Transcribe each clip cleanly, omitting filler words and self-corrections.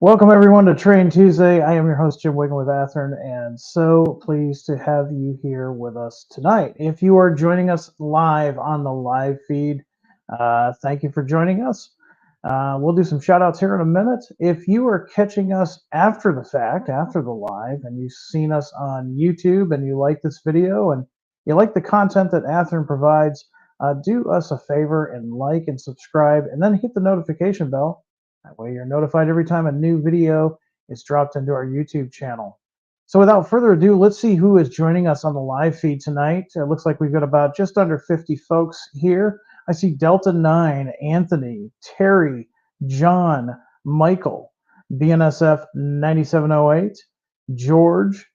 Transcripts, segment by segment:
Welcome everyone to Train Tuesday. I am your host Jim Wigan with Athearn, and so pleased to have you here with us tonight. If you are joining us live on the live feed, thank you for joining us. We'll do some shout outs here in a minute. If you are catching us after the fact, after the live, and you've seen us on YouTube and you like this video and you like the content that Athearn provides, do us a favor and like and subscribe, and then hit the notification bell. That way you're notified every time a new video is dropped into our YouTube channel. So without further ado, let's see who is joining us on the live feed tonight. It looks like we've got about just under 50 folks here. I see Delta 9, Anthony, Terry, John, Michael, BNSF 9708, George,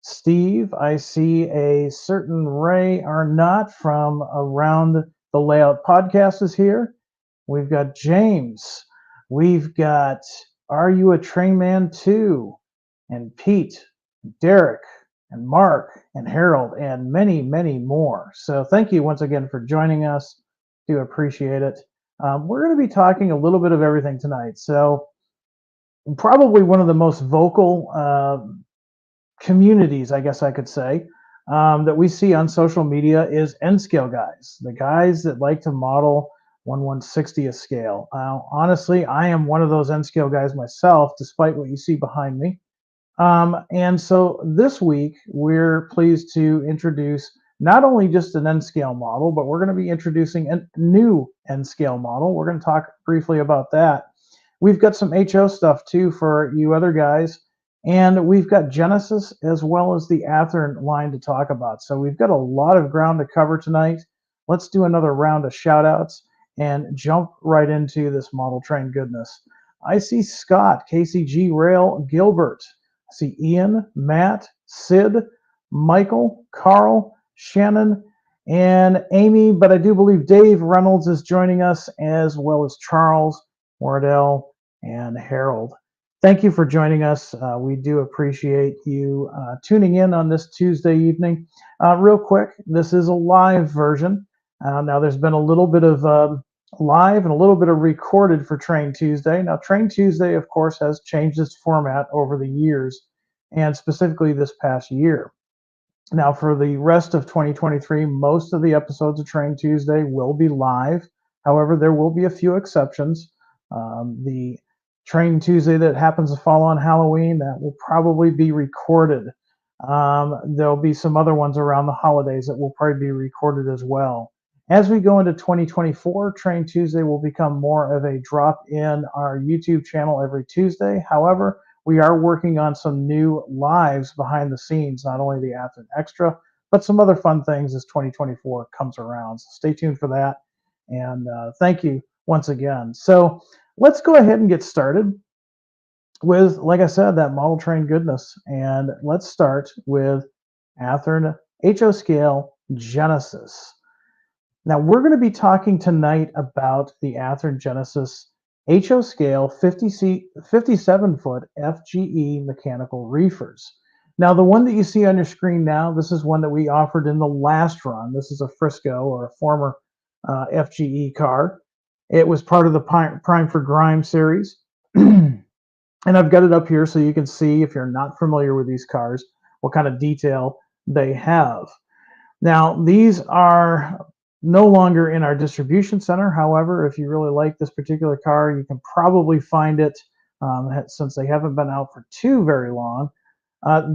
Steve. I see a certain Ray Arnott from Around the Layout Podcast is here. We've got James. We've got Are You a Train Man Too? And Pete, Derek, and Mark, and Harold, and many, many more. So thank you once again for joining us. Do appreciate it. We're going to be talking a little bit of everything tonight. So probably one of the most vocal communities, I guess I could say, that we see on social media is N-scale guys, the guys that like to model 1/160th scale. Honestly, I am one of those N-scale guys myself, despite what you see behind me. And so this week, we're pleased to introduce not only just an N-scale model, but we're going to be introducing a new N-scale model. We're going to talk briefly about that. We've got some HO stuff too for you other guys. And we've got Genesis as well as the Athearn line to talk about. So we've got a lot of ground to cover tonight. Let's do another round of shout outs and jump right into this model train goodness. I see Scott, KCG Rail, Gilbert. I see Ian, Matt, Sid, Michael, Carl, Shannon, and Amy. But I do believe Dave Reynolds is joining us, as well as Charles, Wardell, and Harold. Thank you for joining us. We do appreciate you tuning in on this Tuesday evening. Real quick, this is a live version. Now, there's been a little bit of live and a little bit of recorded for Train Tuesday. Now, Train Tuesday, of course, has changed its format over the years, and specifically this past year. Now, for the rest of 2023, most of the episodes of Train Tuesday will be live. However, there will be a few exceptions. The Train Tuesday that happens to fall on Halloween, that will probably be recorded. There'll be some other ones around the holidays that will probably be recorded as well. As we go into 2024, Train Tuesday will become more of a drop in our YouTube channel every Tuesday. However, we are working on some new lives behind the scenes, not only the Athearn Extra, but some other fun things as 2024 comes around. So stay tuned for that. And thank you once again. So let's go ahead and get started with, like I said, that model train goodness. And let's start with Athearn HO Scale Genesis. Now, we're going to be talking tonight about the Athearn Genesis HO Scale 57-foot FGE mechanical reefers. Now, the one that you see on your screen now, this is one that we offered in the last run. This is a Frisco, or a former FGE car. It was part of the Prime for Grime series. And I've got it up here so you can see, if you're not familiar with these cars, what kind of detail they have. Now, these are no longer in our distribution center. However, if you really like this particular car, you can probably find it since they haven't been out for too very long.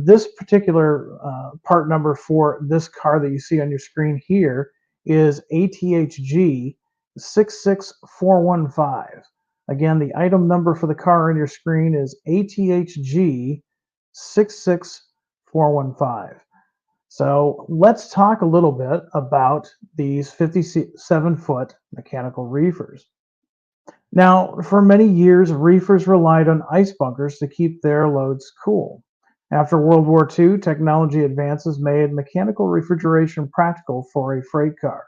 This particular part number for this car that you see on your screen here is ATHG 66415. Again, the item number for the car on your screen is ATHG 66415. So let's talk a little bit about these 57-foot mechanical reefers. Now, for many years, reefers relied on ice bunkers to keep their loads cool. After World War II, technology advances made mechanical refrigeration practical for a freight car.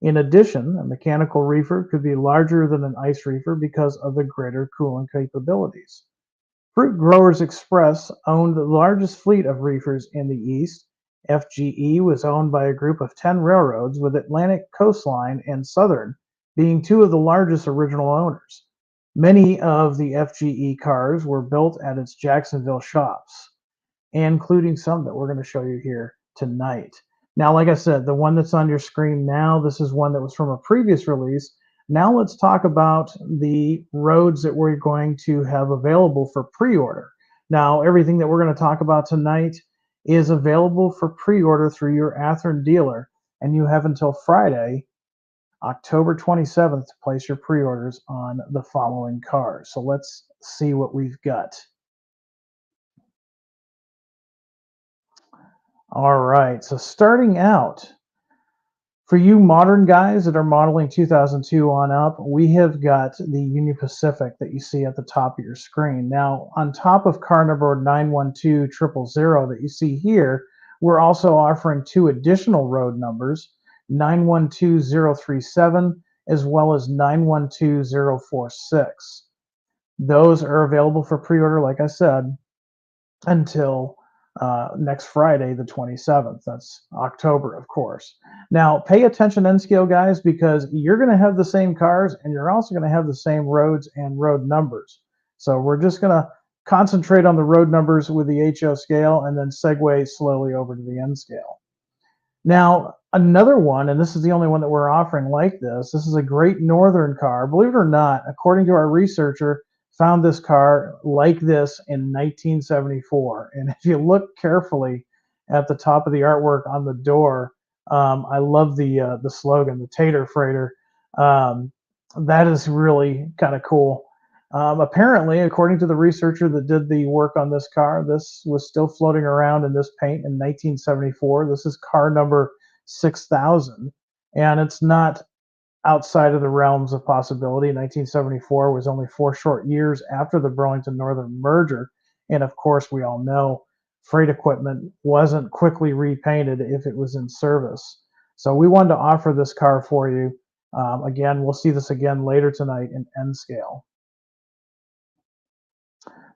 In addition, a mechanical reefer could be larger than an ice reefer because of the greater cooling capabilities. Fruit Growers Express owned the largest fleet of reefers in the East. FGE was owned by a group of 10 railroads, with Atlantic Coastline and Southern being two of the largest original owners. Many of the FGE cars were built at its Jacksonville shops, including some that we're going to show you here tonight. Now, like I said, the one that's on your screen now, this is one that was from a previous release. Now let's talk about the roads that we're going to have available for pre-order. Now, everything that we're going to talk about tonight is available for pre-order through your Athearn dealer, and you have until Friday, October 27th, to place your pre-orders on the following cars. So let's see what we've got. All right, so starting out, for you modern guys that are modeling 2002 on up, we have got the Union Pacific that you see at the top of your screen. Now, on top of car number 912000 that you see here, we're also offering two additional road numbers, 912037 as well as 912046. Those are available for pre-order, like I said, until next Friday, the 27th. That's October, of course. Now, pay attention, N-Scale guys, because you're going to have the same cars and you're also going to have the same roads and road numbers. So we're just going to concentrate on the road numbers with the HO scale and then segue slowly over to the N-Scale. Now, another one, and this is the only one that we're offering like this is a Great Northern car. Believe it or not, according to our researcher, found this car like this in 1974. And if you look carefully at the top of the artwork on the door, I love the slogan, the Tater Freighter. That is really kind of cool. Apparently, according to the researcher that did the work on this car, this was still floating around in this paint in 1974. This is car number 6000, and it's not outside of the realms of possibility. 1974 was only 4 short years after the Burlington Northern merger, and of course, we all know freight equipment wasn't quickly repainted if it was in service. So we wanted to offer this car for you. Again, we'll see this again later tonight in N-Scale.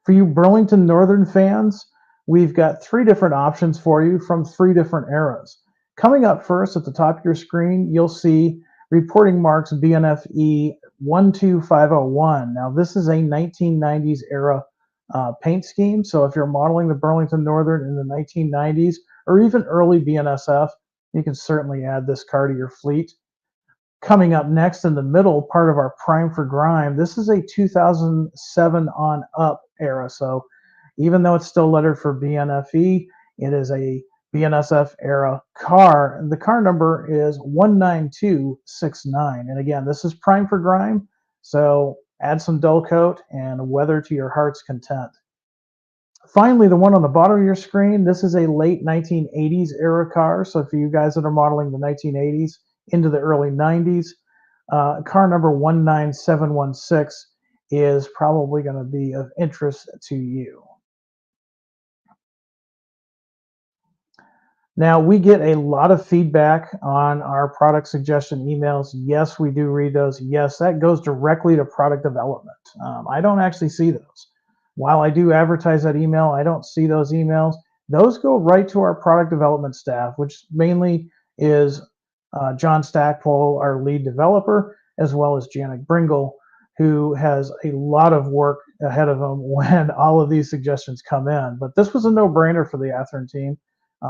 For you Burlington Northern fans, we've got 3 different options for you from 3 different eras. Coming up first at the top of your screen, you'll see reporting marks BNFE 12501. Now, this is a 1990s era paint scheme. So if you're modeling the Burlington Northern in the 1990s or even early BNSF, you can certainly add this car to your fleet. Coming up next in the middle part of our Prime for Grime, this is a 2007 on up era. So even though it's still lettered for BNFE, it is a BNSF era car. And the car number is 19269. And again, this is Prime for Grime. So add some dull coat and weather to your heart's content. Finally, the one on the bottom of your screen, this is a late 1980s era car. So for you guys that are modeling the 1980s into the early 90s, car number 19716 is probably going to be of interest to you. Now, we get a lot of feedback on our product suggestion emails. Yes, we do read those. Yes, that goes directly to product development. I don't actually see those. While I do advertise that email, I don't see those emails. Those go right to our product development staff, which mainly is John Stackpole, our lead developer, as well as Janet Bringle, who has a lot of work ahead of them when all of these suggestions come in. But this was a no-brainer for the Athearn team.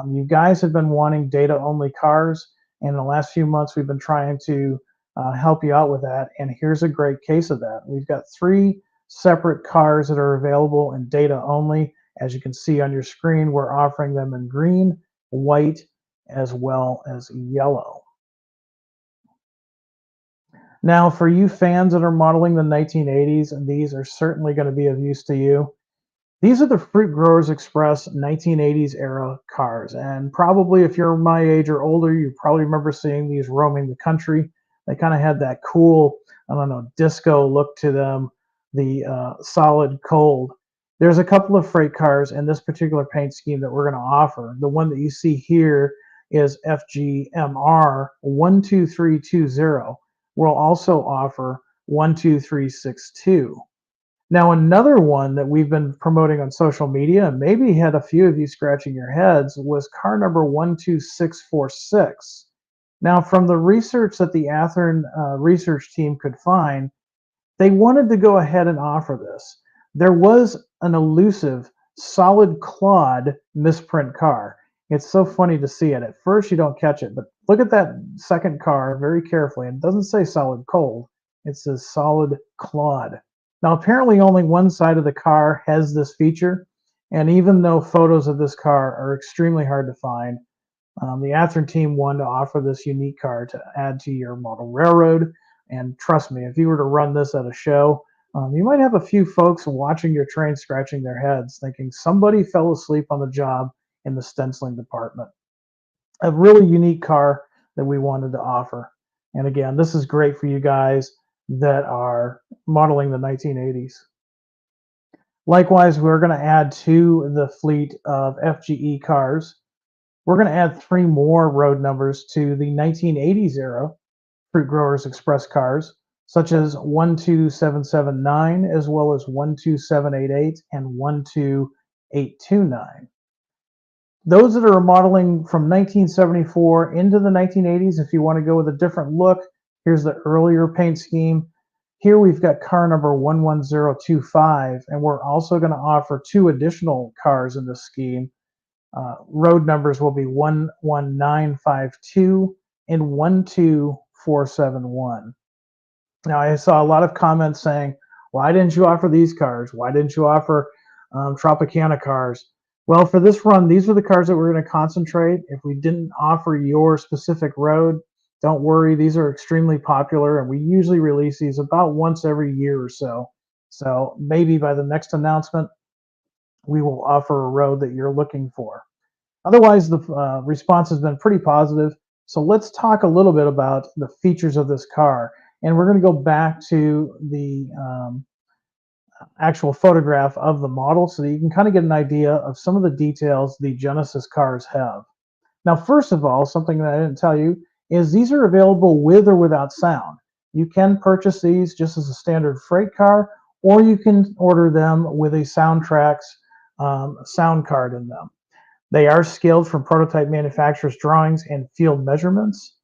You guys have been wanting data-only cars, and in the last few months, we've been trying to help you out with that, and here's a great case of that. We've got 3 separate cars that are available in data-only. As you can see on your screen, we're offering them in green, white, as well as yellow. Now, for you fans that are modeling the 1980s, and these are certainly going to be of use to you, these are the Fruit Growers Express 1980s era cars. And probably if you're my age or older, you probably remember seeing these roaming the country. They kind of had that cool, I don't know, disco look to them, the solid cold. There's a couple of freight cars in this particular paint scheme that we're going to offer. The one that you see here is FGMR 12320. We'll also offer 12362. Now, another one that we've been promoting on social media, and maybe had a few of you scratching your heads, was car number 12646. Now, from the research that the Athearn research team could find, They wanted to go ahead and offer this. There was an elusive solid clawed misprint car. It's so funny to see it. At first, you don't catch it, but look at that second car very carefully. It doesn't say solid cold, it says solid clawed. Now, apparently, only one side of the car has this feature, and even though photos of this car are extremely hard to find, the Athearn team wanted to offer this unique car to add to your model railroad. And trust me, if you were to run this at a show, you might have a few folks watching your train scratching their heads, thinking somebody fell asleep on the job in the stenciling department. A really unique car that we wanted to offer. And again, this is great for you guys that are modeling the 1980s. Likewise, we're going to add to the fleet of FGE cars. We're going to add 3 more road numbers to the 1980s era Fruit Growers Express cars, such as 12779, as well as 12788 and 12829. Those that are modeling from 1974 into the 1980s, if you want to go with a different look, here's the earlier paint scheme. Here we've got car number 11025, and we're also going to offer 2 additional cars in this scheme. Road numbers will be 11952 and 12471. Now, I saw a lot of comments saying, why didn't you offer these cars? Why didn't you offer Tropicana cars? Well, for this run, these are the cars that we're going to concentrate. If we didn't offer your specific road, don't worry. These are extremely popular, and we usually release these about once every year or so. So maybe by the next announcement, we will offer a road that you're looking for. Otherwise, the response has been pretty positive. So let's talk a little bit about the features of this car. And we're going to go back to the actual photograph of the model so that you can kind of get an idea of some of the details the Genesis cars have. Now, first of all, something that I didn't tell you is these are available with or without sound. You can purchase these just as a standard freight car, or you can order them with a Soundtrax sound card in them. They are scaled from prototype manufacturer's drawings and field measurements.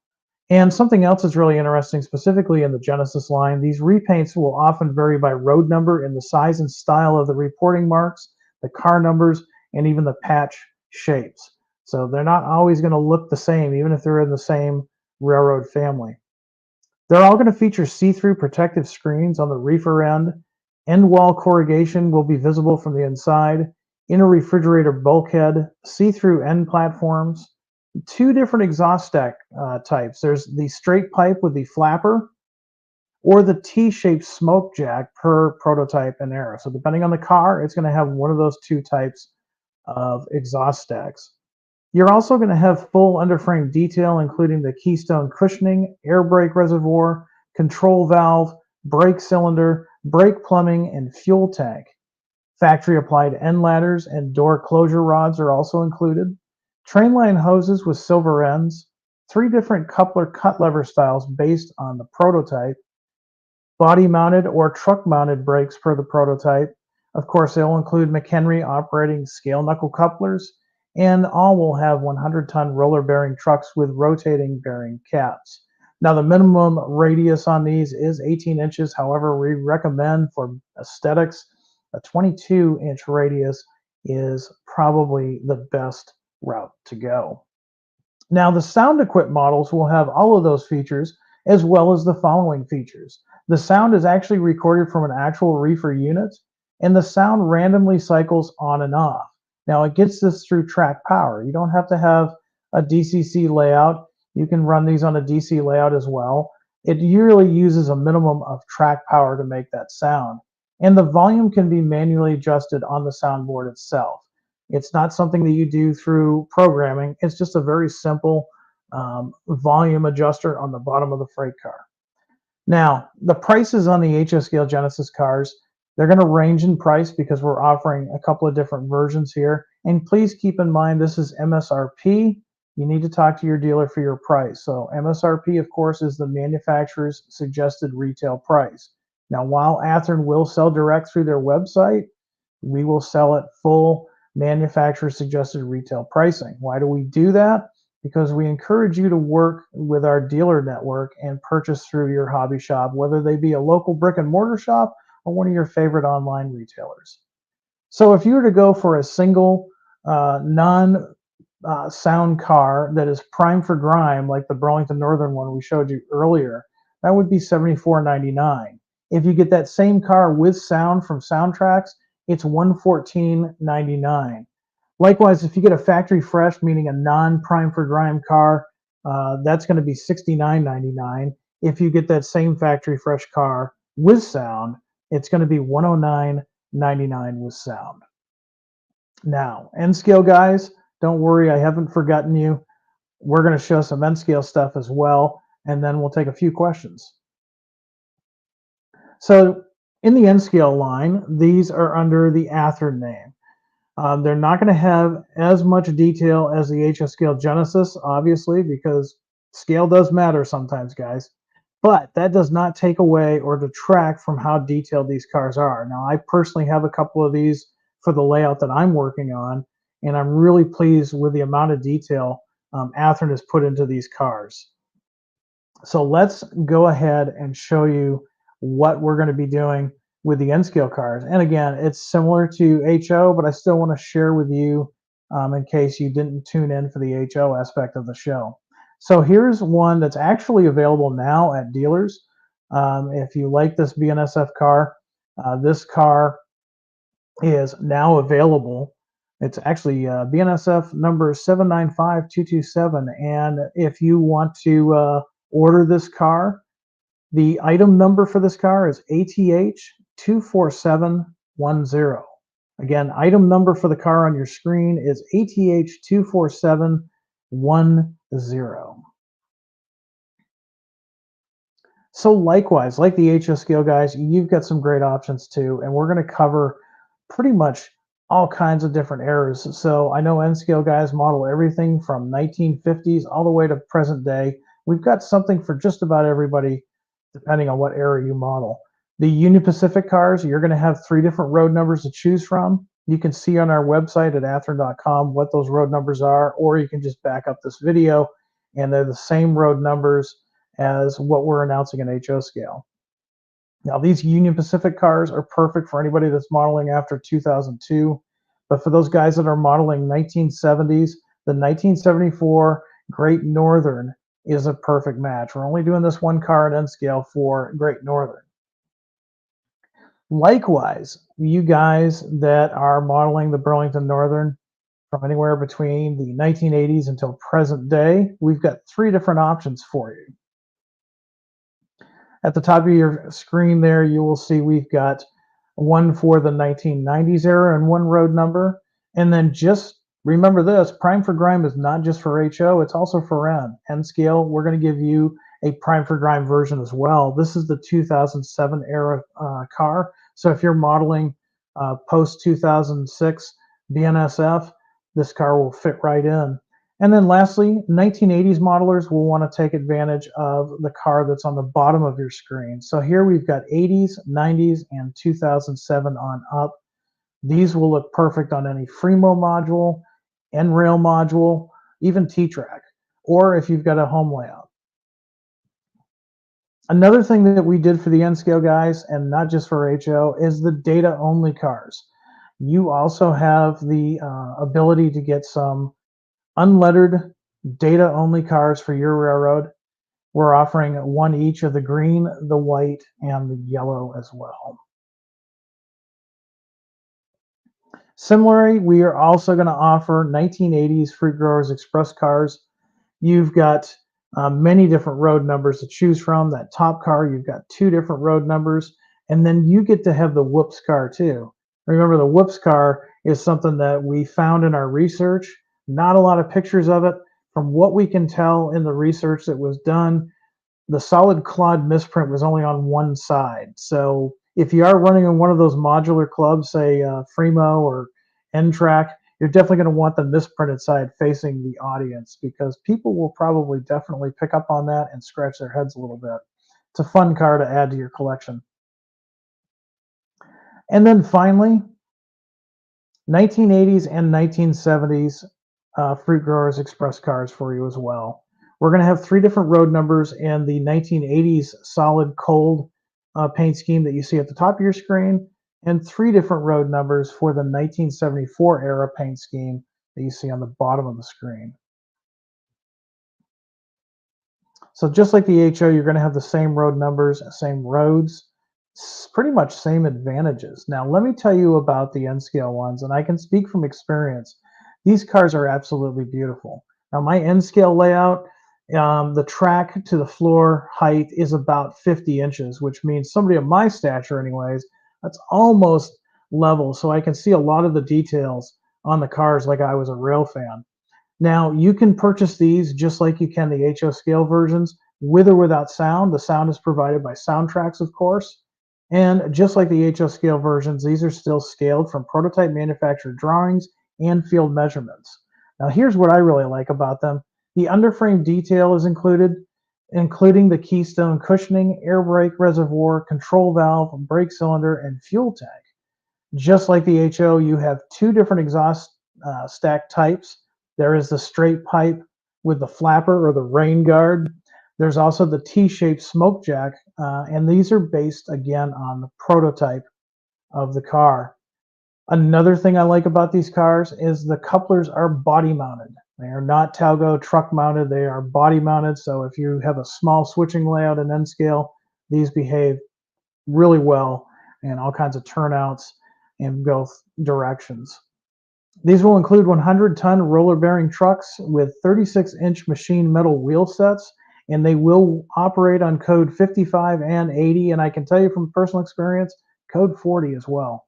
And something else is really interesting, specifically in the Genesis line, these repaints will often vary by road number in the size and style of the reporting marks, the car numbers, and even the patch shapes. So they're not always going to look the same, even if they're in the same railroad family. They're all going to feature see-through protective screens on the reefer end. End wall corrugation will be visible from the inside. Inner refrigerator bulkhead, see-through end platforms. 2 different exhaust stack types. There's the straight pipe with the flapper, or the T-shaped smoke jack per prototype and era. So depending on the car, it's going to have one of those 2 types of exhaust stacks. You're also going to have full underframe detail, including the keystone cushioning, air brake reservoir, control valve, brake cylinder, brake plumbing, and fuel tank. Factory applied end ladders and door closure rods are also included. Trainline hoses with silver ends, 3 different coupler cut lever styles based on the prototype, body mounted or truck mounted brakes per the prototype. Of course, they'll include McHenry operating scale knuckle couplers, and all will have 100-ton roller bearing trucks with rotating bearing caps. Now, the minimum radius on these is 18 inches. However, we recommend for aesthetics, a 22-inch radius is probably the best route to go. Now, the sound equipped models will have all of those features, as well as the following features. The sound is actually recorded from an actual reefer unit, and the sound randomly cycles on and off. Now, it gets this through track power. You don't have to have a DCC layout. You can run these on a DC layout as well. It usually uses a minimum of track power to make that sound. And the volume can be manually adjusted on the soundboard itself. It's not something that you do through programming. It's just a very simple volume adjuster on the bottom of the freight car. Now, the prices on the HS Scale Genesis cars, they're going to range in price because we're offering a couple of different versions here. And please keep in mind, this is MSRP. You need to talk to your dealer for your price. So MSRP, of course, is the manufacturer's suggested retail price. Now, while Athearn will sell direct through their website, we will sell at full manufacturer suggested retail pricing. Why do we do that? because we encourage you to work with our dealer network and purchase through your hobby shop, whether they be a local brick and mortar shop or one of your favorite online retailers. So if you were to go for a single non sound car that is prime for grime, like the Burlington Northern one we showed you earlier, that would be $74.99. If you get that same car with sound from Soundtracks, it's $114.99. Likewise, if you get a factory fresh, meaning a non-prime for grime car, that's going to be $69.99. If you get that same factory fresh car with sound, it's going to be $109.99 with sound. Now, N scale guys, don't worry, I haven't forgotten you. We're going to show some N scale stuff as well, and then we'll take a few questions. So in the N scale line, these are under the Athearn name. They're not going to have as much detail as the HS Scale Genesis, obviously, because scale does matter sometimes, guys. But that does not take away or detract from how detailed these cars are. Now, I personally have a couple of these for the layout that I'm working on, and I'm really pleased with the amount of detail Athearn has put into these cars. So let's go ahead and show you what we're going to be doing with the N-scale cars. And again, it's similar to HO, but I still want to share with you in case you didn't tune in for the HO aspect of the show. So here's one that's actually available now at dealers. If you like this BNSF car, this car is now available. It's actually BNSF number 795227. And if you want to order this car, the item number for this car is ATH 24710. Again, item number for the car on your screen is ATH 24710. So likewise, like the HS Scale guys, you've got some great options too, and we're going to cover pretty much all kinds of different eras. So I know N Scale guys model everything from 1950s all the way to present day. We've got something for just about everybody, depending on what era you model. The Union Pacific cars, you're going to have 3 different road numbers to choose from. You can see on our website at athearn.com what those road numbers are, or you can just back up this video, and they're the same road numbers as what we're announcing in HO scale. Now, these Union Pacific cars are perfect for anybody that's modeling after 2002, but for those guys that are modeling 1970s, the 1974 Great Northern is a perfect match. We're only doing this one car at N scale for Great Northern. Likewise, you guys that are modeling the Burlington Northern from anywhere between the 1980s until present day, we've got 3 different options for you. At the top of your screen there, you will see we've got one for the 1990s era and one road number. And then just remember this, Prime for Grime is not just for HO, it's also for N. N scale, we're going to give you a Prime for Grime version as well. This is the 2007 era car. So if you're modeling post 2006 BNSF, this car will fit right in. And then lastly, 1980s modelers will want to take advantage of the car that's on the bottom of your screen. So here we've got 80s, 90s, and 2007 on up. These will look perfect on any Fremo module, N-Rail module, even T-Track, or if you've got a home layout. Another thing that we did for the N-scale guys, and not just for HO, is the data-only cars. You also have the ability to get some unlettered data-only cars for your railroad. We're offering one each of the green, the white, and the yellow as well. Similarly, we are also going to offer 1980s Fruit Growers Express cars. You've got many different road numbers to choose from. That top car, you've got 2 different road numbers, and then you get to have the Whoops car too. Remember, the Whoops car is something that we found in our research. Not a lot of pictures of it. From what we can tell in the research that was done, the solid clod misprint was only on one side. So if you are running in one of those modular clubs, say Fremo or N-Track, you're definitely going to want the misprinted side facing the audience, because people will probably definitely pick up on that and scratch their heads a little bit. It's a fun car to add to your collection. And then finally, 1980s and 1970s Fruit Growers Express cars for you as well. We're going to have 3 different road numbers in the 1980s solid cold paint scheme that you see at the top of your screen, and 3 different road numbers for the 1974 era paint scheme that you see on the bottom of the screen. So just like the HO, you're going to have the same road numbers, same roads, pretty much same advantages. Now, let me tell you about the N-Scale ones, and I can speak from experience. These cars are absolutely beautiful. Now, my N-Scale layout, the track to the floor height is about 50 inches, which means somebody of my stature anyways, that's almost level, so I can see a lot of the details on the cars like I was a rail fan. Now, you can purchase these just like you can the HO scale versions with or without sound. The sound is provided by Soundtrax, of course. And just like the HO scale versions, these are still scaled from prototype manufacturer drawings and field measurements. Now, here's what I really like about them. The underframe detail is included, including the keystone cushioning, air brake reservoir, control valve, brake cylinder, and fuel tank. Just like the HO, you have 2 different exhaust stack types. There is the straight pipe with the flapper or the rain guard. There's also the T-shaped smoke jack, and these are based again on the prototype of the car. Another thing I like about these cars is the couplers are body mounted. They are not Talgo truck mounted, they are body mounted. So if you have a small switching layout in N-Scale, these behave really well and all kinds of turnouts in both directions. These will include 100-ton roller bearing trucks with 36-inch machined metal wheel sets, and they will operate on code 55 and 80, and I can tell you from personal experience, code 40 as well.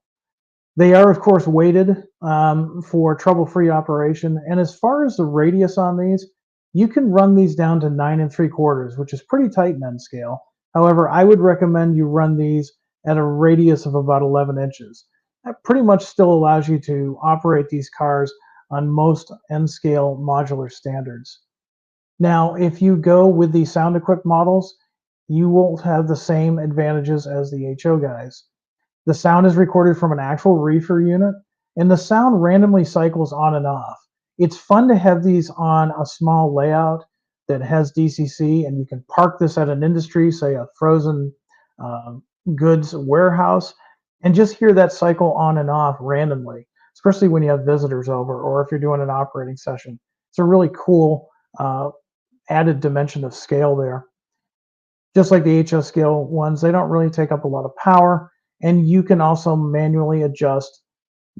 They are, of course, weighted for trouble-free operation, and as far as the radius on these, you can run these down to 9 3/4, which is pretty tight in N-Scale. However, I would recommend you run these at a radius of about 11 inches. That pretty much still allows you to operate these cars on most N-Scale modular standards. Now, if you go with the sound equipped models, you won't have the same advantages as the HO guys. The sound is recorded from an actual reefer unit, and the sound randomly cycles on and off. It's fun to have these on a small layout that has DCC, and you can park this at an industry, say a frozen goods warehouse, and just hear that cycle on and off randomly, especially when you have visitors over or if you're doing an operating session. It's a really cool added dimension of scale there. Just like the HO scale ones, they don't really take up a lot of power, and you can also manually adjust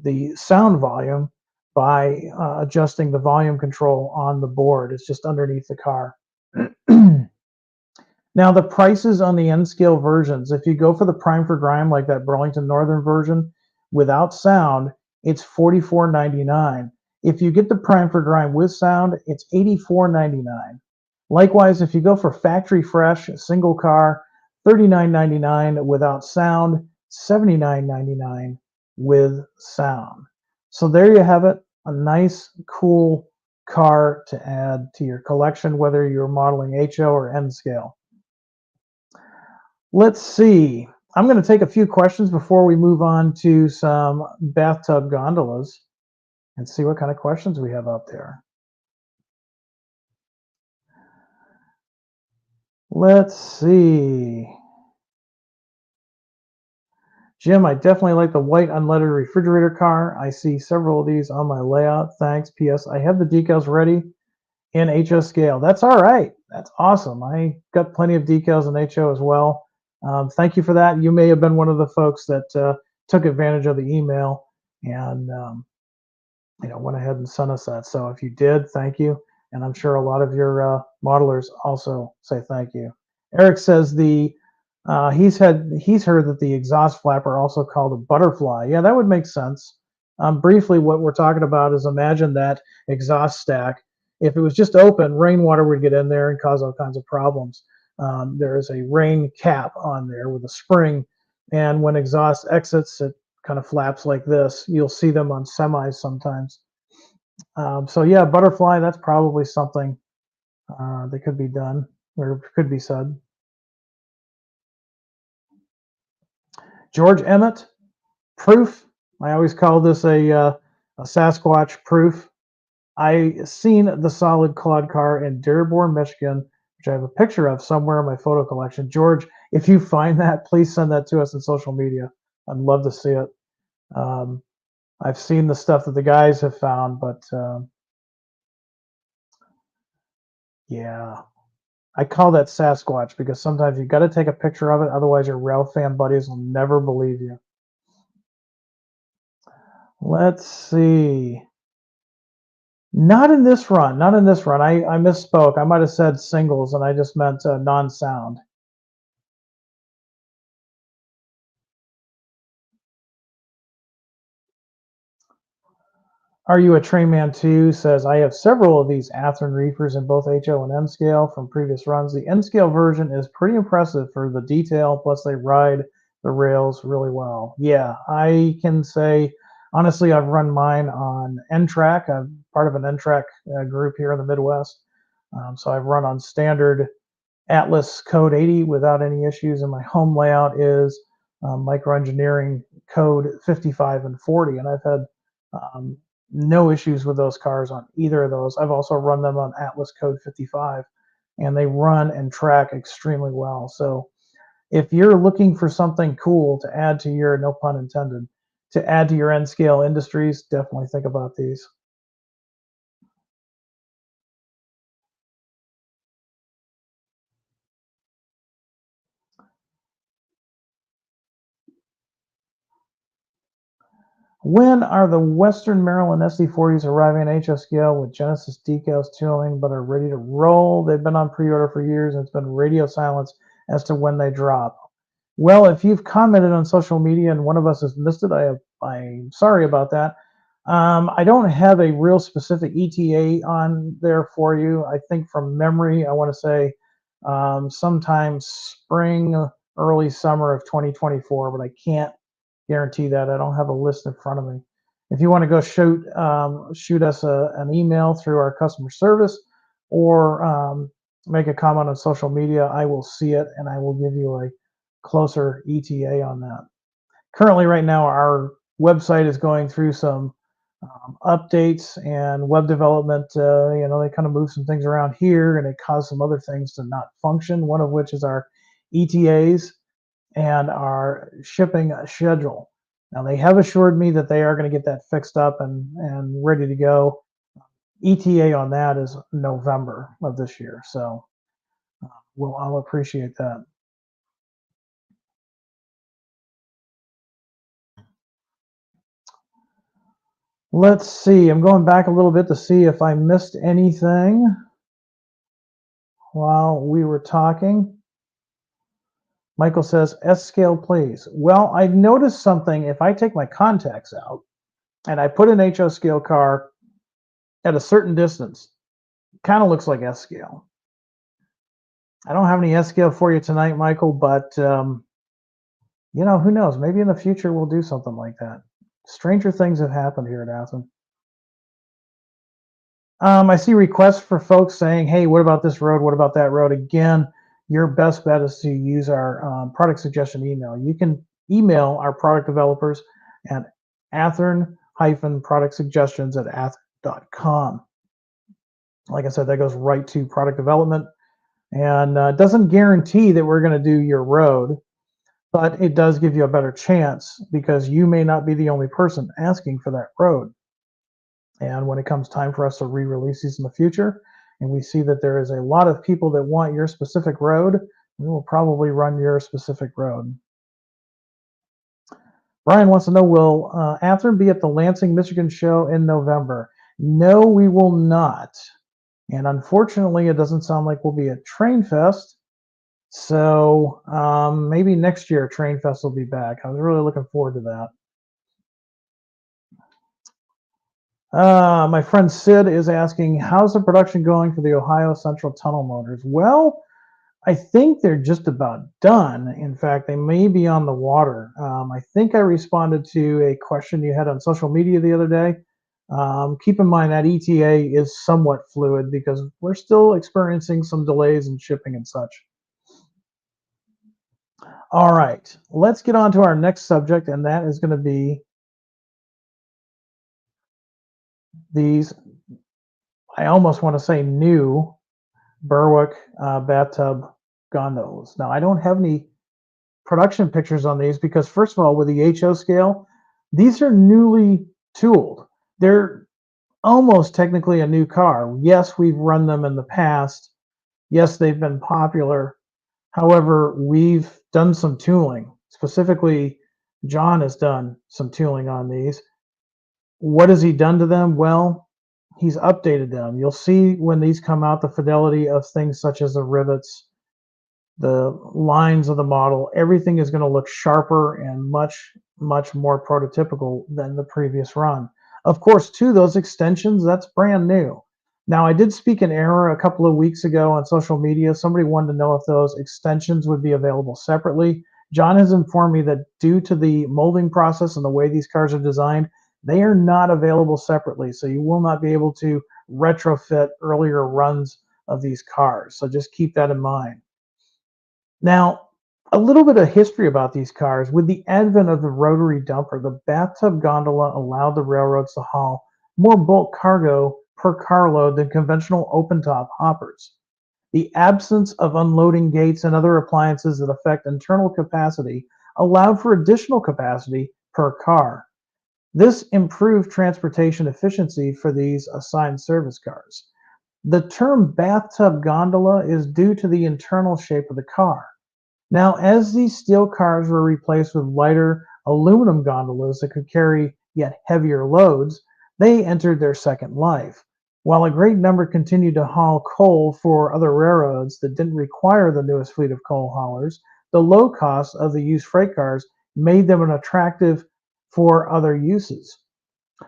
the sound volume by adjusting the volume control on the board. It's just underneath the car. Now, the prices on the N-Scale versions, if you go for the Prime for Grime, like that Burlington Northern version, without sound, it's $44.99. If you get the Prime for Grime with sound, it's $84.99. Likewise, if you go for factory fresh, single car, $39.99 without sound, $79.99 with sound. So there you have it, a nice, cool car to add to your collection, whether you're modeling HO or N-Scale. Let's see. I'm going to take a few questions before we move on to some bathtub gondolas and see what kind of questions we have out there. Let's see. Jim, I definitely like the white unleaded refrigerator car. I see several of these on my layout. Thanks. P.S. I have the decals ready in HO scale. That's all right. That's awesome. I got plenty of decals in HO as well. Thank you for that. You may have been one of the folks that took advantage of the email and went ahead and sent us that. So if you did, thank you. And I'm sure a lot of your modelers also say thank you. Eric says he's heard that the exhaust flapper, also called a butterfly. Yeah, that would make sense. Briefly, what we're talking about is imagine that exhaust stack. If it was just open, rainwater would get in there and cause all kinds of problems. There is a rain cap on there with a spring, and when exhaust exits, it kind of flaps like this. You'll see them on semis sometimes. So yeah, butterfly, that's probably something that could be done or could be said. George Emmett, proof. I always call this a Sasquatch proof. I seen the solid quad car in Dearborn, Michigan, which I have a picture of somewhere in my photo collection. George, if you find that, please send that to us in social media. I'd love to see it. Um, I've seen the stuff that the guys have found, but yeah, I call that Sasquatch because sometimes you got to take a picture of it, otherwise your rail fan buddies will never believe you. Let's see. Not in this run. Not in this run. I misspoke. I might have said singles, and I just meant non-sound. Are you a train man too? Says I have several of these Athearn reefers in both HO and N scale from previous runs. The N scale version is pretty impressive for the detail. Plus, they ride the rails really well. Yeah, I can say honestly, I've run mine on N track. I'm part of an N track group here in the Midwest, so I've run on standard Atlas Code 80 without any issues, and my home layout is microengineering code 55 and 40, and I've had um, no issues with those cars on either of those. I've also run them on Atlas Code 55, and they run and track extremely well. So if you're looking for something cool to add to your, no pun intended, to add to your N scale industries, definitely think about these. When are the Western Maryland SD40s arriving at HO scale with Genesis decals tooling but are ready to roll? They've been on pre-order for years and it's been radio silence as to when they drop. Well, if you've commented on social media and one of us has missed it, I'm sorry about that. I don't have a real specific ETA on there for you. I think from memory, I want to say sometime spring, early summer of 2024, but I can't guarantee that. I don't have a list in front of me. If you want to go shoot us an email through our customer service or make a comment on social media, I will see it and I will give you a closer ETA on that. Currently, right now, our website is going through some updates and web development. They kind of move some things around here and it caused some other things to not function, one of which is our ETAs and our shipping schedule. Now, they have assured me that they are going to get that fixed up and ready to go. ETA on that is November of this year. So I'll appreciate that. Let's see. I'm going back a little bit to see if I missed anything while we were talking. Michael says, S scale, please. Well, I noticed something. If I take my contacts out and I put an HO scale car at a certain distance, kind of looks like S scale. I don't have any S scale for you tonight, Michael, but who knows? Maybe in the future we'll do something like that. Stranger things have happened here at Athearn. I see requests for folks saying, hey, what about this road? What about that road? Again, your best bet is to use our product suggestion email. You can email our product developers at Athearn-product suggestions at athearn.com. Like I said, that goes right to product development and doesn't guarantee that we're going to do your road, but it does give you a better chance because you may not be the only person asking for that road. And when it comes time for us to re-release these in the future, and we see that there is a lot of people that want your specific road, we will probably run your specific road. Brian wants to know, will Athearn be at the Lansing, Michigan show in November? No, we will not. And unfortunately, it doesn't sound like we'll be at Train Fest. So maybe next year Train Fest will be back. I was really looking forward to that. My friend Sid is asking, how's the production going for the Ohio Central Tunnel motors? Well, I think they're just about done. In fact, they may be on the water. I think I responded to a question you had on social media the other day. Keep in mind that ETA is somewhat fluid because we're still experiencing some delays in shipping and such. All right, let's get on to our next subject, and that is going to be these I almost want to say new Berwick bathtub gondolas. Now, I don't have any production pictures on these because, first of all, with the HO scale, these are newly tooled. They're almost technically a new car. Yes, we've run them in the past. Yes, they've been popular. However, we've done some tooling. Specifically, John has done some tooling on these. What has he done to them? Well, he's updated them. You'll see when these come out the fidelity of things such as the rivets, the lines of the model, everything is going to look sharper and much more prototypical than the previous run. Of course, too, those extensions, that's brand new. Now, I did speak in error a couple of weeks ago on social media. Somebody wanted to know if those extensions would be available separately. John has informed me that due to the molding process and the way these cars are designed, they are not available separately. So you will not be able to retrofit earlier runs of these cars. So just keep that in mind. Now, a little bit of history about these cars. With the advent of the rotary dumper, the bathtub gondola allowed the railroads to haul more bulk cargo per carload than conventional open-top hoppers. The absence of unloading gates and other appliances that affect internal capacity allowed for additional capacity per car. This improved transportation efficiency for these assigned service cars. The term bathtub gondola is due to the internal shape of the car. Now, as these steel cars were replaced with lighter aluminum gondolas that could carry yet heavier loads, they entered their second life. While a great number continued to haul coal for other railroads that didn't require the newest fleet of coal haulers, the low cost of the used freight cars made them attractive for other uses.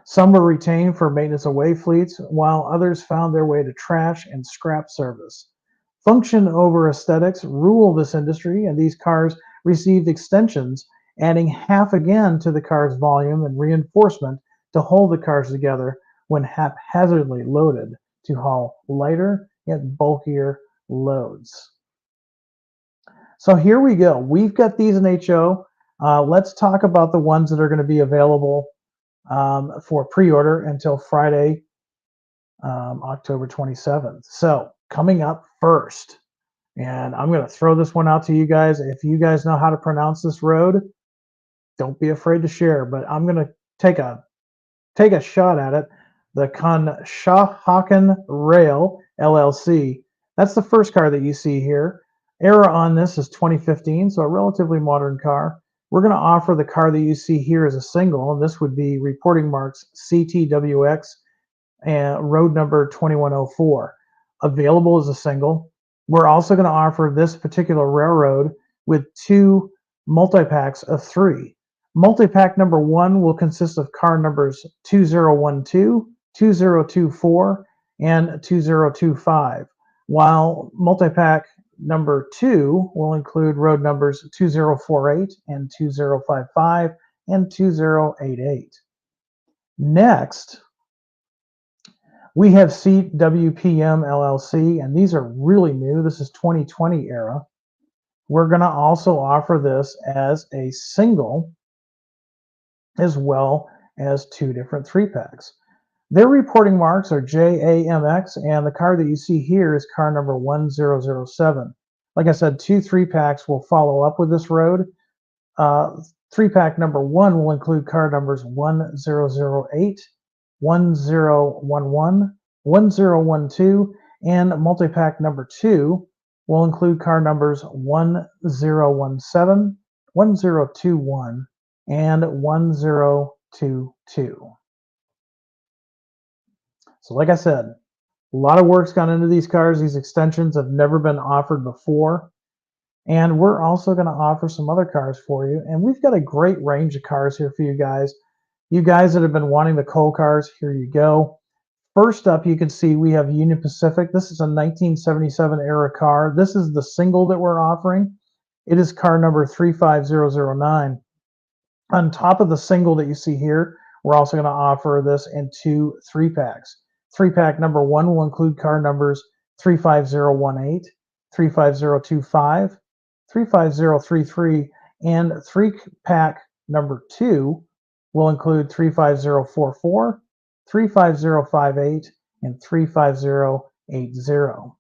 Some were retained for maintenance away fleets, while others found their way to trash and scrap service. Function over aesthetics ruled this industry, and these cars received extensions, adding half again to the car's volume and reinforcement to hold the cars together when haphazardly loaded to haul lighter yet bulkier loads. So here we go. We've got these in HO. Let's talk about the ones that are going to be available for pre-order until Friday, October 27th. So coming up first, and I'm going to throw this one out to you guys. If you guys know how to pronounce this road, don't be afraid to share, but I'm going to take a shot at it. The Conshohocken Rail LLC. That's the first car that you see here. Era on this is 2015, so a relatively modern car. We're going to offer the car that you see here as a single, and this would be reporting marks CTWX and road number 2104. Available as a single. We're also going to offer this particular railroad with two multi-packs of 3. Multi-pack number 1 will consist of car numbers 2012, 2024, and 2025, while multi-pack number 2 will include road numbers 2048 and 2055 and 2088. Next, we have CWPM LLC, and these are really new. This is 2020 era. We're going to also offer this as a single as well as 2 different 3-packs. Their reporting marks are JAMX, and the car that you see here is car number 1007. Like I said, 2 3-packs will follow up with this road. 3-pack number 1 will include car numbers 1008, 1011, 1012, and multi-pack number 2 will include car numbers 1017, 1021, and 1022. So like I said, a lot of work's gone into these cars. These extensions have never been offered before. And we're also going to offer some other cars for you. And we've got a great range of cars here for you guys. You guys that have been wanting the coal cars, here you go. First up, you can see we have Union Pacific. This is a 1977 era car. This is the single that we're offering. It is car number 35009. On top of the single that you see here, we're also going to offer this in 2 3-packs. 3-pack number 1 will include car numbers 35018, 35025, 35033, and 3-pack number 2 will include 35044, 35058, and 35080.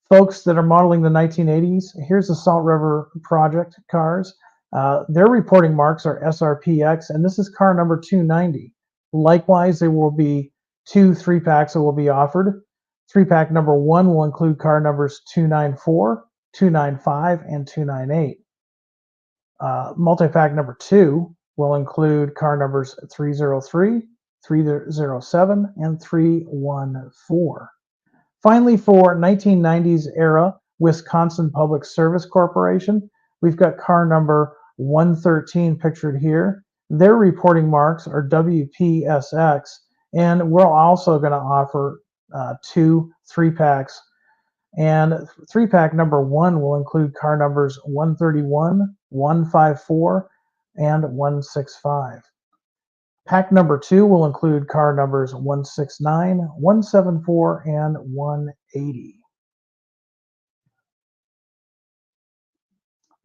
Folks that are modeling the 1980s, here's the Salt River Project cars. Their reporting marks are SRPX, and this is car number 290. Likewise, there will be 2 3-packs that will be offered. 3-pack number 1 will include car numbers 294, 295, and 298. Multi-pack number 2 will include car numbers 303, 307, and 314. Finally, for 1990s era Wisconsin Public Service Corporation, we've got car number 113 pictured here. Their reporting marks are WPSX, and we're also going to offer 2 3-packs. And 3-pack number 1 will include car numbers 131, 154, and 165. Pack number 2 will include car numbers 169, 174, and 180.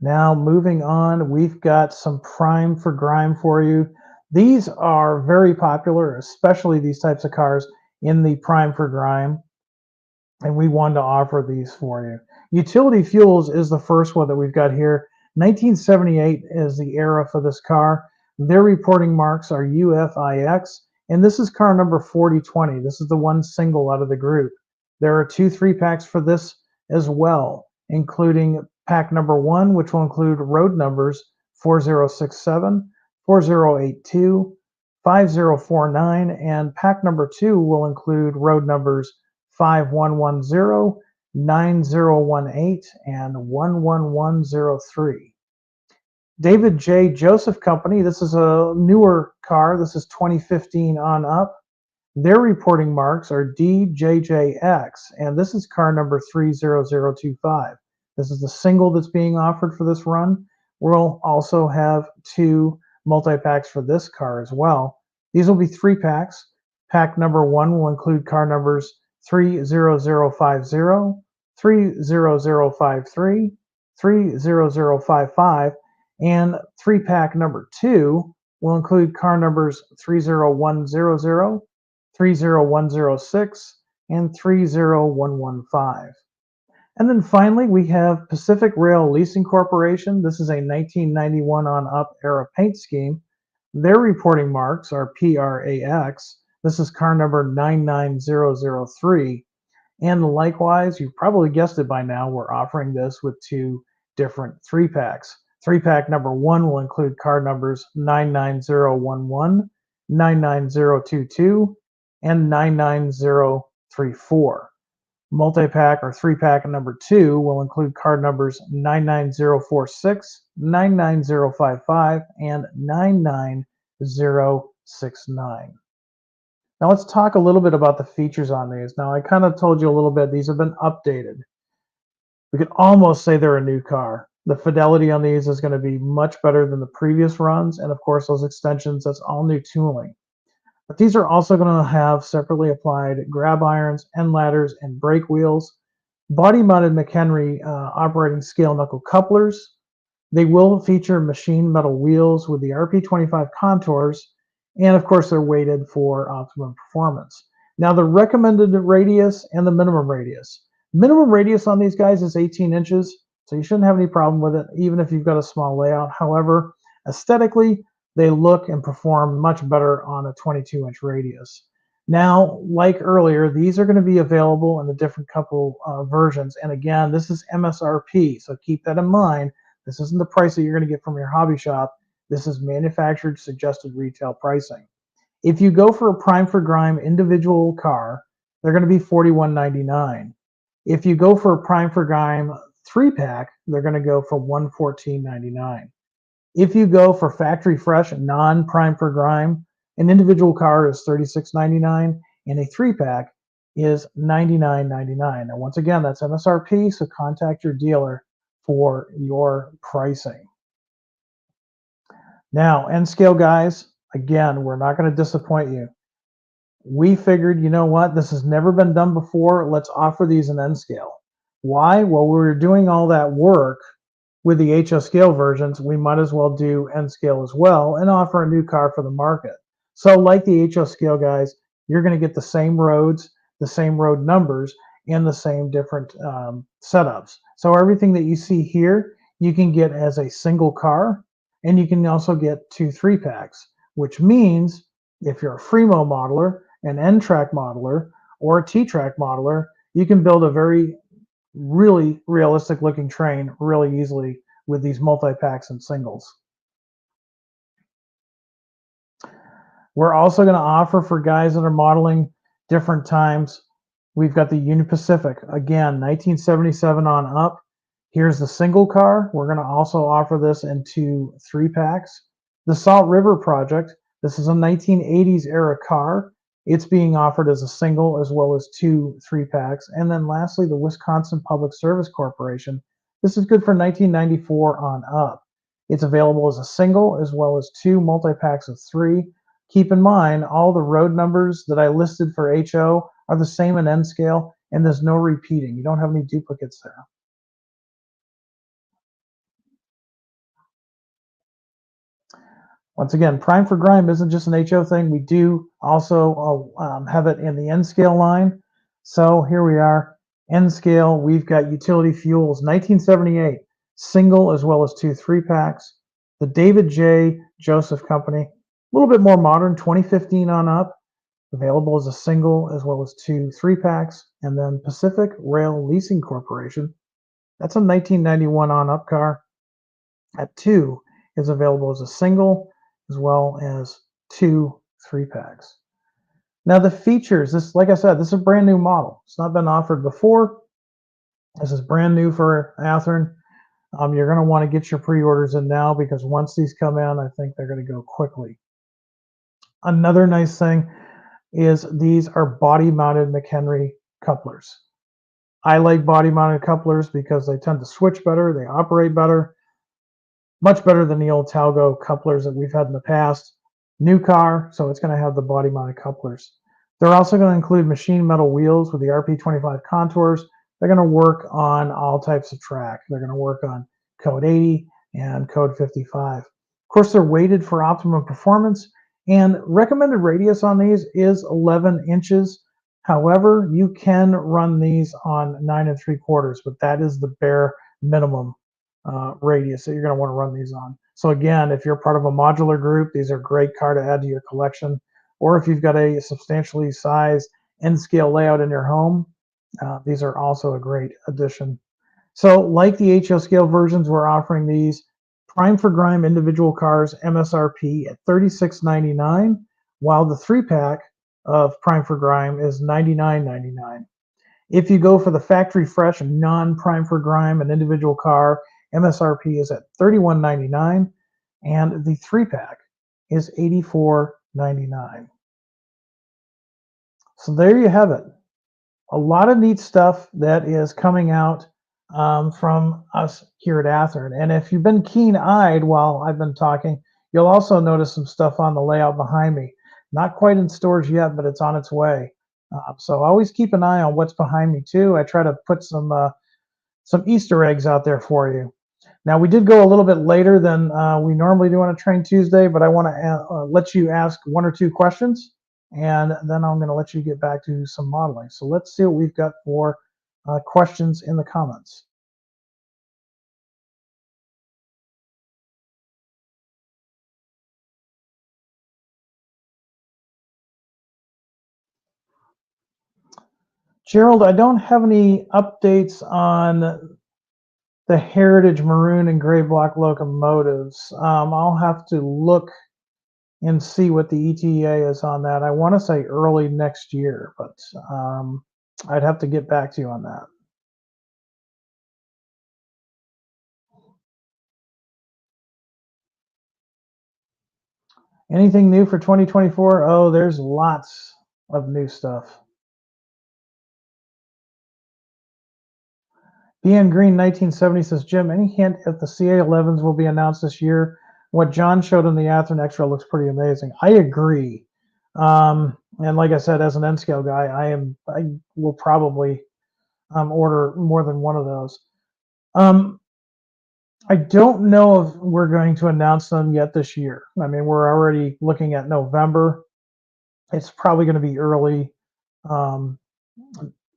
Now moving on, we've got some Prime for Grime for you. These are very popular, especially these types of cars in the Prime for Grime, and we wanted to offer these for you. Utility Fuels is the first one that we've got here. 1978 is the era for this car. Their reporting marks are UFIX, and this is car number 4020. This is the one single out of the group. There are 2 3-packs for this as well, including pack number 1, which will include road numbers 4067, 4082, 5049, and pack number 2 will include road numbers 5110, 9018, and 11103. David J. Joseph Company, this is a newer car. This is 2015 on up. Their reporting marks are DJJX, and this is car number 30025. This is the single that's being offered for this run. We'll also have 2 multi-packs for this car as well. These will be 3-packs. Pack number 1 will include car numbers 30050, 30053, 30055, and 3-pack number 2 will include car numbers 30100, 30106, and 30115. And then finally, we have Pacific Rail Leasing Corporation. This is a 1991 on up era paint scheme. Their reporting marks are PRAX. This is car number 99003. And likewise, you've probably guessed it by now, we're offering this with 2 different 3-packs. 3-pack number 1 will include car numbers 99011, 99022, and 99034. Multi-pack or 3-pack number 2 will include car numbers 99046, 99055, and 99069. Now let's talk a little bit about the features on these. Now I kind of told you a little bit, these have been updated. We could almost say they're a new car. The fidelity on these is going to be much better than the previous runs, and of course those extensions, that's all new tooling. But these are also going to have separately applied grab irons, end ladders, and brake wheels, body-mounted McHenry operating scale knuckle couplers. They will feature machine metal wheels with the RP25 contours, and of course they're weighted for optimum performance. Now the recommended radius and the minimum radius. Minimum radius on these guys is 18 inches, so you shouldn't have any problem with it, even if you've got a small layout. However, aesthetically, they look and perform much better on a 22-inch radius. Now, like earlier, these are going to be available in a different couple versions. And again, this is MSRP, so keep that in mind. This isn't the price that you're going to get from your hobby shop. This is manufactured suggested retail pricing. If you go for a Prime for Grime individual car, they're going to be $41.99. If you go for a Prime for Grime 3-pack, they're going to go for $114.99. If you go for factory fresh non-Prime for Grime, an individual car is $36.99 and a 3-pack is $99.99. Now once again, that's MSRP, so contact your dealer for your pricing. Now, N scale guys, again, we're not going to disappoint you. We figured, you know what, this has never been done before. Let's offer these in N scale. Why? Well, we were doing all that work with the HO scale versions. We might as well do N scale as well and offer a new car for the market. So like the HO scale guys, you're going to get the same roads, the same road numbers and the same different setups. So everything that you see here, you can get as a single car, and you can also get 2 3-packs, which means if you're a Fremo modeler, an N-Track modeler, or a T-Track modeler, you can build a very really realistic looking train really easily with these multi-packs and singles. We're also going to offer for guys that are modeling different times. We've got the Union Pacific, again, 1977 on up. Here's the single car. We're going to also offer this in 2 3-packs. The Salt River Project, this is a 1980s era car. It's being offered as a single as well as 2 3-packs. And then lastly, the Wisconsin Public Service Corporation. This is good for 1994 on up. It's available as a single as well as 2 multi-packs of 3. Keep in mind, all the road numbers that I listed for HO are the same in N scale, and there's no repeating. You don't have any duplicates there. Once again, Prime for Grime isn't just an HO thing. We do also have it in the N scale line. So here we are, N scale. We've got Utility Fuels, 1978, single as well as 2 3-packs. The David J. Joseph Company, a little bit more modern, 2015 on up, available as a single as well as 2 3-packs. And then Pacific Rail Leasing Corporation, that's a 1991 on up car. At 2 is available as a single as well as 2 3-packs. Now the features, this, like I said, this is a brand new model. It's not been offered before. This is brand new for Athearn. You're going to want to get your pre-orders in now, because once these come in, I think they're going to go quickly. Another nice thing is these are body-mounted McHenry couplers. I like body-mounted couplers because they tend to switch better, they operate better, much better than the old Talgo couplers that we've had in the past. New car, so it's going to have the body-mounted couplers. They're also going to include machine metal wheels with the RP25 contours. They're going to work on all types of track. They're going to work on code 80 and code 55. Of course, they're weighted for optimum performance, and recommended radius on these is 11 inches. However, you can run these on 9 3/4, but that is the bare minimum radius that you're going to want to run these on. So again, if you're part of a modular group, these are a great car to add to your collection. Or if you've got a substantially sized N-scale layout in your home, these are also a great addition. So like the HO scale versions, we're offering these Prime for Grime individual cars MSRP at $36.99, while the 3-pack of Prime for Grime is $99.99. If you go for the factory fresh non-Prime for Grime, an individual car, MSRP is at $31.99, and the 3-pack is $84.99. So there you have it. A lot of neat stuff that is coming out from us here at Athearn. And if you've been keen-eyed while I've been talking, you'll also notice some stuff on the layout behind me. Not quite in stores yet, but it's on its way. So always keep an eye on what's behind me too. I try to put some Easter eggs out there for you. Now, we did go a little bit later than we normally do on a Train Tuesday, but I want to let you ask 1 or 2 questions, and then I'm going to let you get back to some modeling. So let's see what we've got for questions in the comments. Gerald, I don't have any updates on the Heritage maroon and gray block locomotives. I'll have to look and see what the ETA is on that. I want to say early next year, but I'd have to get back to you on that. Anything new for 2024? Oh, there's lots of new stuff. BN Green 1970 says, Jim, any hint if the CA11s will be announced this year? What John showed in the Athearn Extra looks pretty amazing. I agree. And like I said, as an N-scale guy, I will probably order more than one of those. I don't know if we're going to announce them yet this year. I mean, we're already looking at November. It's probably going to be early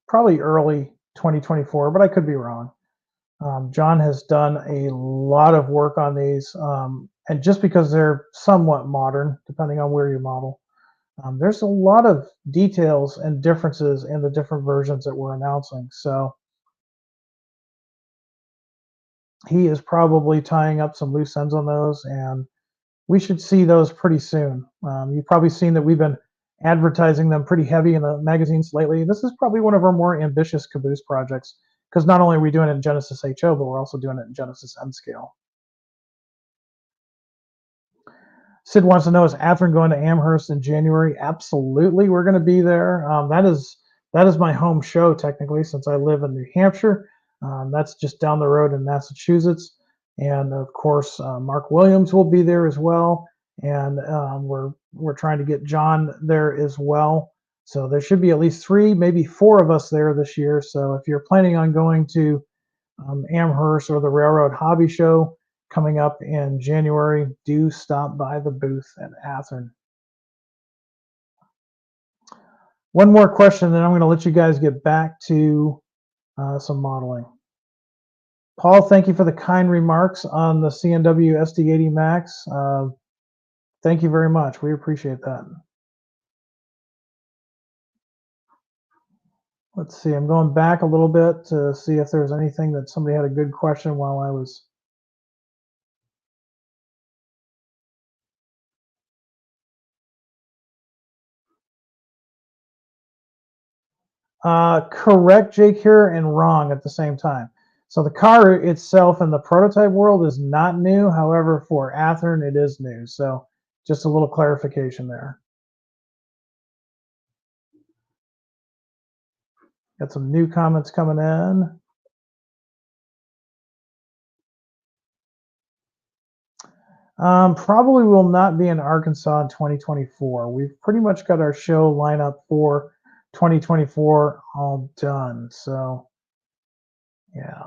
probably early 2024, but I could be wrong. John has done a lot of work on these, and just because they're somewhat modern, depending on where you model, there's a lot of details and differences in the different versions that we're announcing. So he is probably tying up some loose ends on those, and we should see those pretty soon. You've probably seen that we've been advertising them pretty heavy in the magazines lately. This is probably one of our more ambitious Caboose projects because not only are we doing it in Genesis HO, but we're also doing it in Genesis N scale. Sid wants to know, is Athearn going to Amherst in January? Absolutely, we're going to be there. That is my home show technically, since I live in New Hampshire. That's just down the road in Massachusetts, and of course, Mark Williams will be there as well. And we're trying to get John there as well. So there should be at least 3, maybe 4 of us there this year. So if you're planning on going to Amherst or the Railroad Hobby Show coming up in January, do stop by the booth at Athearn. One more question, then I'm going to let you guys get back to some modeling. Paul, thank you for the kind remarks on the CNW SD80 Max. Thank you very much. We appreciate that. Let's see, I'm going back a little bit to see if there's anything that somebody had a good question while I was. Correct, Jake, here, and wrong at the same time. So the car itself in the prototype world is not new. However, for Athearn, it is new. So just a little clarification there. Got some new comments coming in. Probably will not be in Arkansas in 2024. We've pretty much got our show lineup for 2024 all done. So yeah,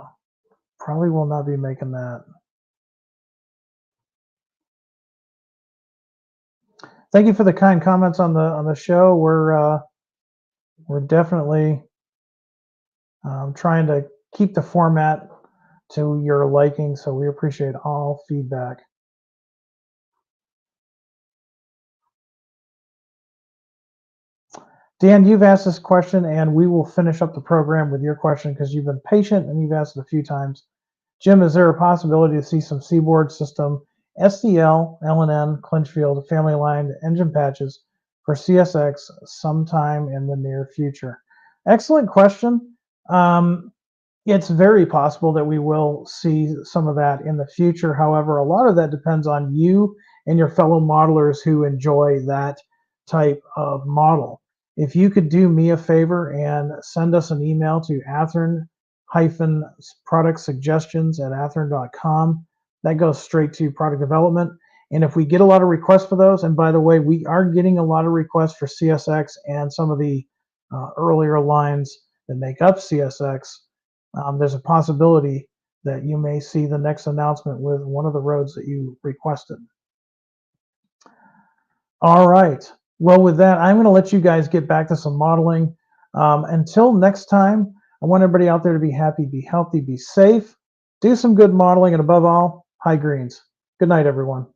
probably will not be making that. Thank you for the kind comments on the show. We're definitely trying to keep the format to your liking, so we appreciate all feedback. Dan, you've asked this question, and we will finish up the program with your question because you've been patient and you've asked it a few times. Jim, is there a possibility to see some Seaboard System SDL, LNN, Clinchfield, family line engine patches for CSX sometime in the near future? Excellent question. It's very possible that we will see some of that in the future. However, a lot of that depends on you and your fellow modelers who enjoy that type of model. If you could do me a favor and send us an email to Athearn-product suggestions at athearn.com, that goes straight to product development. And if we get a lot of requests for those, and by the way, we are getting a lot of requests for CSX and some of the earlier lines that make up CSX, there's a possibility that you may see the next announcement with one of the roads that you requested. All right. Well, with that, I'm going to let you guys get back to some modeling. Until next time, I want everybody out there to be happy, be healthy, be safe, do some good modeling, and above all, high greens. Good night, everyone.